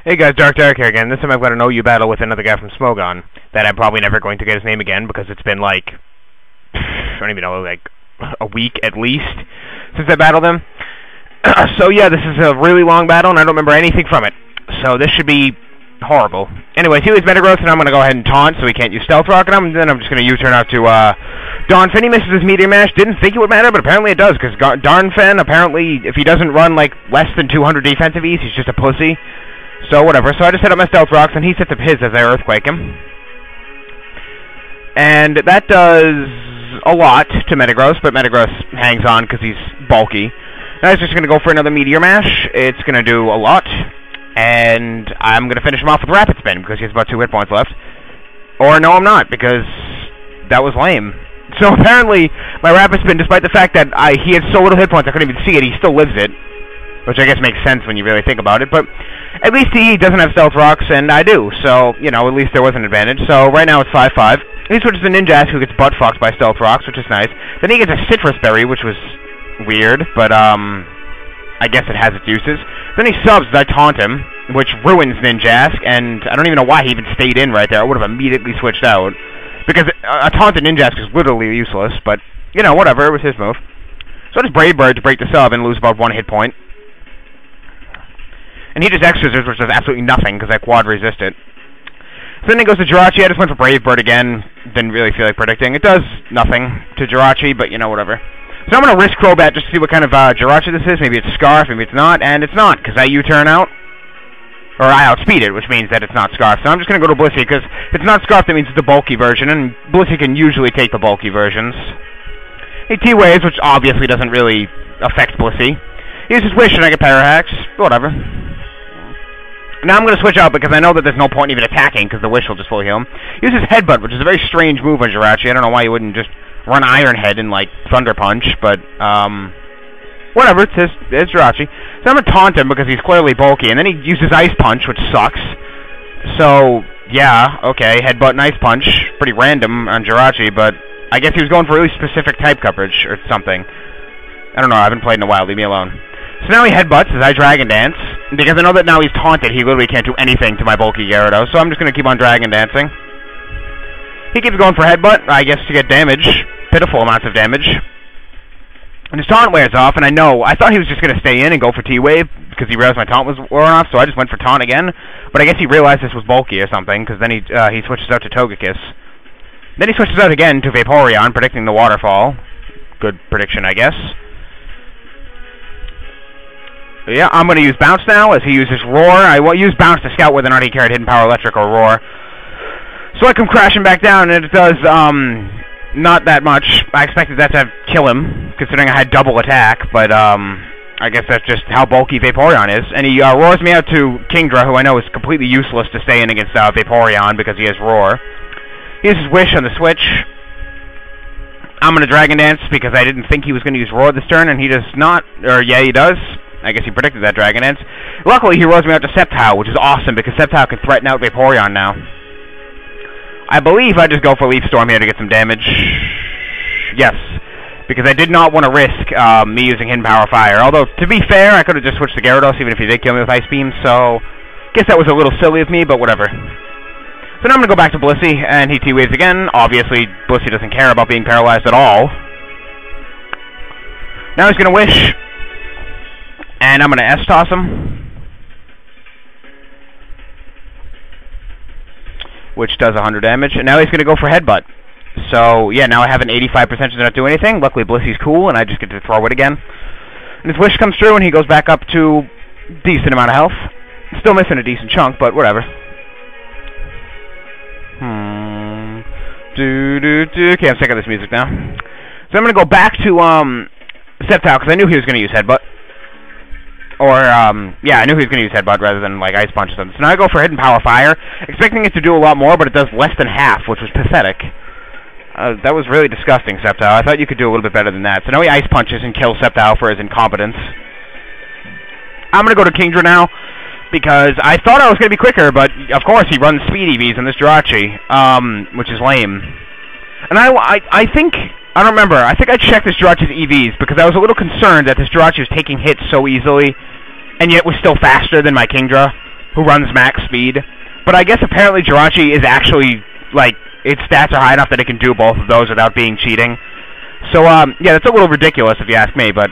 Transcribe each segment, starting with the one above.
Hey guys, Dark here again. This time I've got an OU battle with another guy from Smogonite that I'm probably never going to get his name again because it's been like, I don't even know, like a week at least since I battled him. So yeah, this is a really long battle and I don't remember anything from it. So this should be horrible. Anyways, he was Metagross and I'm going to go ahead and taunt so he can't use Stealth Rock on him. And then I'm just going to U-turn out to Donphin. He misses his Meteor Mash. Didn't think it would matter, but apparently it does because Donphin, apparently, if he doesn't run like less than 200 defensive E's, he's just a pussy. So whatever, so I just set up my Stealth Rocks, and he sets up his as I Earthquake him. And that does a lot to Metagross, but Metagross hangs on because he's bulky. Now he's just going to go for another Meteor Mash. It's going to do a lot. And I'm going to finish him off with Rapid Spin, because he has about 2 hit points left. Or no, I'm not, because that was lame. So apparently, my Rapid Spin, despite the fact that he had so little hit points I couldn't even see it, he still lives it. Which I guess makes sense when you really think about it, but at least he doesn't have Stealth Rocks, and I do, so, you know, at least there was an advantage. So right now it's 5-5. He switches to Ninjask, who gets butt-fucked by Stealth Rocks, which is nice. Then he gets a Citrus Berry, which was weird, but, I guess it has its uses. Then he subs as I taunt him, which ruins Ninjask, and I don't even know why he even stayed in right there. I would have immediately switched out, because a taunted Ninjask is literally useless, but, you know, whatever, it was his move. So does Brave Bird to break the sub and lose about 1 hit point. And he just X-Scissors, which does absolutely nothing, because I quad-resist it. So then he goes to Jirachi. I just went for Brave Bird again. Didn't really feel like predicting. It does nothing to Jirachi, but, you know, whatever. So I'm going to risk Crobat just to see what kind of Jirachi this is. Maybe it's Scarf, maybe it's not, and it's not, because I U-turn out. Or I outspeed it, which means that it's not Scarf. So I'm just going to go to Blissey, because if it's not Scarf, that means it's the bulky version, and Blissey can usually take the bulky versions. He T-Waves, which obviously doesn't really affect Blissey. He uses Wish, and I get HAX. Whatever. Now I'm going to switch out because I know that there's no point in even attacking because the Wish will just fully heal him. He uses Headbutt, which is a very strange move on Jirachi. I don't know why you wouldn't just run Iron Head and, like, Thunder Punch, but, whatever, it's Jirachi. So I'm going to taunt him because he's clearly bulky, and then he uses Ice Punch, which sucks. So, yeah, okay, Headbutt and Ice Punch, pretty random on Jirachi, but I guess he was going for really specific type coverage or something. I don't know, I haven't played in a while, leave me alone. So now he headbutts as I Dragon Dance, because I know that now he's taunted, he literally can't do anything to my bulky Gyarados, so I'm just going to keep on Dragon Dancing. He keeps going for headbutt, I guess to get damage, pitiful amounts of damage. And his taunt wears off, and I thought he was just going to stay in and go for T-Wave, because he realized my taunt was worn off, so I just went for taunt again. But I guess he realized this was bulky or something, because then he switches out to Togekiss. Then he switches out again to Vaporeon, predicting the waterfall. Good prediction, I guess. Yeah, I'm going to use Bounce now, as he uses Roar. I will use Bounce to scout whether or not he carried Hidden Power Electric or Roar. So I come crashing back down, and it does, not that much. I expected that to kill him, considering I had double attack, but, I guess that's just how bulky Vaporeon is. And he, roars me out to Kingdra, who I know is completely useless to stay in against, Vaporeon, because he has Roar. He uses Wish on the switch. I'm going to Dragon Dance, because I didn't think he was going to use Roar this turn, and he does not, or yeah, he does. I guess he predicted that Dragon Dance. Luckily, he rolls me out to Sceptile, which is awesome, because Sceptile can threaten out Vaporeon now. I believe I just go for Leaf Storm here to get some damage. Yes, because I did not want to risk me using Hidden Power Fire. Although, to be fair, I could have just switched to Gyarados, even if he did kill me with Ice Beam, so I guess that was a little silly of me, but whatever. So now I'm going to go back to Blissey, and he T-Waves again. Obviously, Blissey doesn't care about being paralyzed at all. Now he's going to Wish. And I'm going to S-Toss him, which does 100 damage. And now he's going to go for Headbutt. So, yeah, now I have an 85% chance to not do anything. Luckily, Blissey's cool, and I just get to throw it again. And his Wish comes through, and he goes back up to decent amount of health. Still missing a decent chunk, but whatever. Okay, I'm sick of this music now. So I'm going to go back to Sceptile, because I knew he was going to use Headbutt. Or, yeah, I knew he was going to use Headbutt rather than, like, Ice Punch or something. So now I go for Hidden Power Fire, expecting it to do a lot more, but it does less than half, which was pathetic. That was really disgusting, Sceptile. I thought you could do a little bit better than that. So now he Ice Punches and kills Sceptile for his incompetence. I'm going to go to Kingdra now, because I thought I was going to be quicker, but, of course, he runs Speed EVs in this Jirachi, which is lame. And I think... I don't remember. I think I checked this Jirachi's EVs because I was a little concerned that this Jirachi was taking hits so easily, and yet was still faster than my Kingdra. who runs max speed. But I guess apparently Jirachi is actually, like, its stats are high enough that it can do both of those without being cheating. So, yeah, that's a little ridiculous if you ask me, but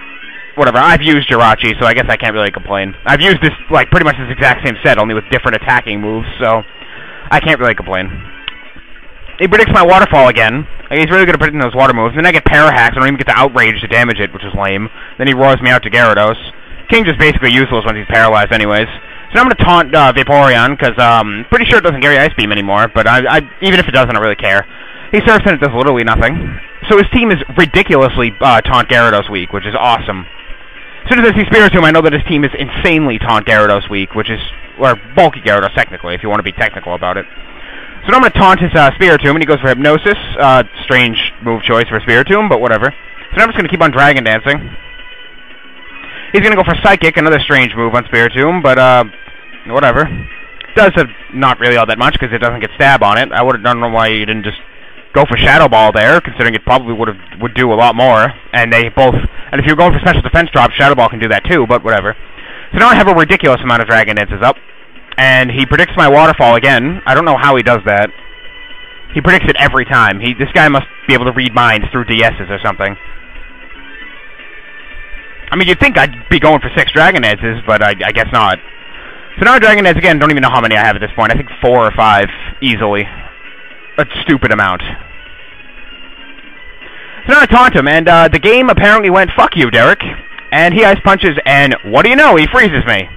whatever. I've used Jirachi, so I guess I can't really complain. I've used this, like, pretty much this exact same set, only with different attacking moves, so I can't really complain. He predicts my waterfall again. He's really good at predicting those water moves. Then I get para-hacks. I don't even get to outrage to damage it, which is lame. Then he roars me out to Gyarados. King's just basically useless when he's paralyzed anyways. So now I'm going to taunt Vaporeon, because pretty sure it doesn't carry Ice Beam anymore, but even if it doesn't, I don't really care. He surfs and it does literally nothing. So his team is ridiculously Taunt Gyarados weak, which is awesome. As soon as I see Spiritomb, I know that his team is insanely Taunt Gyarados weak, which is, or Bulky Gyarados, technically, if you want to be technical about it. So now I'm going to taunt his Spiritomb, and he goes for Hypnosis. Strange move choice for Spiritomb, but whatever. So now I'm just going to keep on Dragon Dancing. He's going to go for Psychic, another strange move on Spiritomb, but, whatever. Does have not really all that much, because it doesn't get Stab on it. I don't know why you didn't just go for Shadow Ball there, considering it probably would do a lot more. And they both, and if you're going for Special Defense Drop, Shadow Ball can do that too, but whatever. So now I have a ridiculous amount of Dragon Dances up. And he predicts my Waterfall again. I don't know how he does that. He predicts it every time. This guy must be able to read minds through DSs or something. I mean, you'd think I'd be going for 6 Dragon Dances, but I guess not. So now Dragon Dance again, don't even know how many I have at this point. I think 4 or 5, easily. A stupid amount. So now I taunt him, and the game apparently went, fuck you, Derek. And he Ice Punches, and what do you know, he freezes me.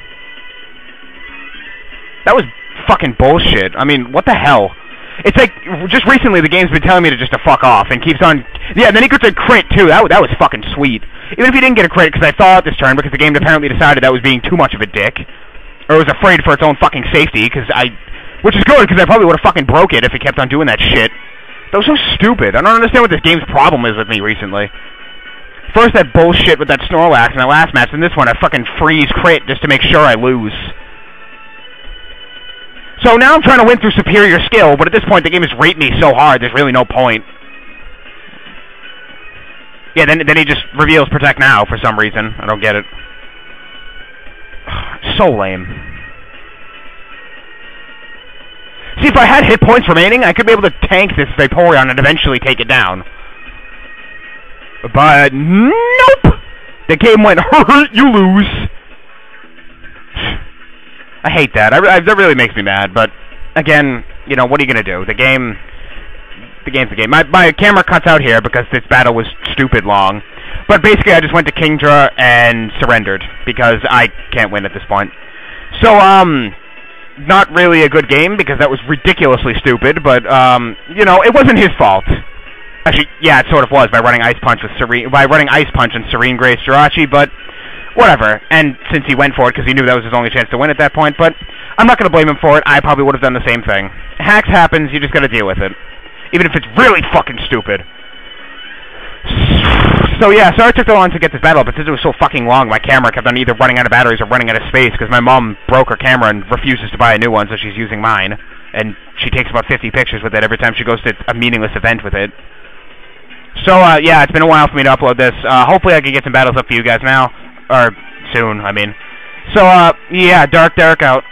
That was fucking bullshit. I mean, what the hell? It's like, just recently the game's been telling me to fuck off, and keeps on... Yeah, and then he gets a crit, too. That was fucking sweet. Even if he didn't get a crit, because I thought this turn, because the game apparently decided that was being too much of a dick. Or was afraid for its own fucking safety, which is good, because I probably would have fucking broke it if it kept on doing that shit. That was so stupid. I don't understand what this game's problem is with me recently. First that bullshit with that Snorlax in that last match, and this one I fucking freeze crit just to make sure I lose. So now I'm trying to win through superior skill, but at this point the game is rating me so hard, there's really no point. Yeah, then he just reveals Protect Now for some reason. I don't get it. So lame. See, if I had hit points remaining, I could be able to tank this Vaporeon and eventually take it down. But nope! The game went, you lose. I hate that. That really makes me mad, but again, you know, what are you gonna do? The game's the game. My camera cuts out here because this battle was stupid long. But basically, I just went to Kingdra and surrendered, because I can't win at this point. So, not really a good game, because that was ridiculously stupid, but, you know, it wasn't his fault. Actually, yeah, it sort of was, by running Ice Punch and Serene Grace Jirachi, but whatever. And since he went for it, because he knew that was his only chance to win at that point, but I'm not going to blame him for it. I probably would have done the same thing. Hacks happens, you just got to deal with it. Even if it's really fucking stupid. So yeah, sorry it took so long to get this battle up, but since it was so fucking long, my camera kept on either running out of batteries or running out of space, because my mom broke her camera and refuses to buy a new one, so she's using mine. And she takes about 50 pictures with it every time she goes to a meaningless event with it. So, yeah, it's been a while for me to upload this. Hopefully I can get some battles up for you guys now. Or, soon, I mean. So, yeah, Dark Derek out.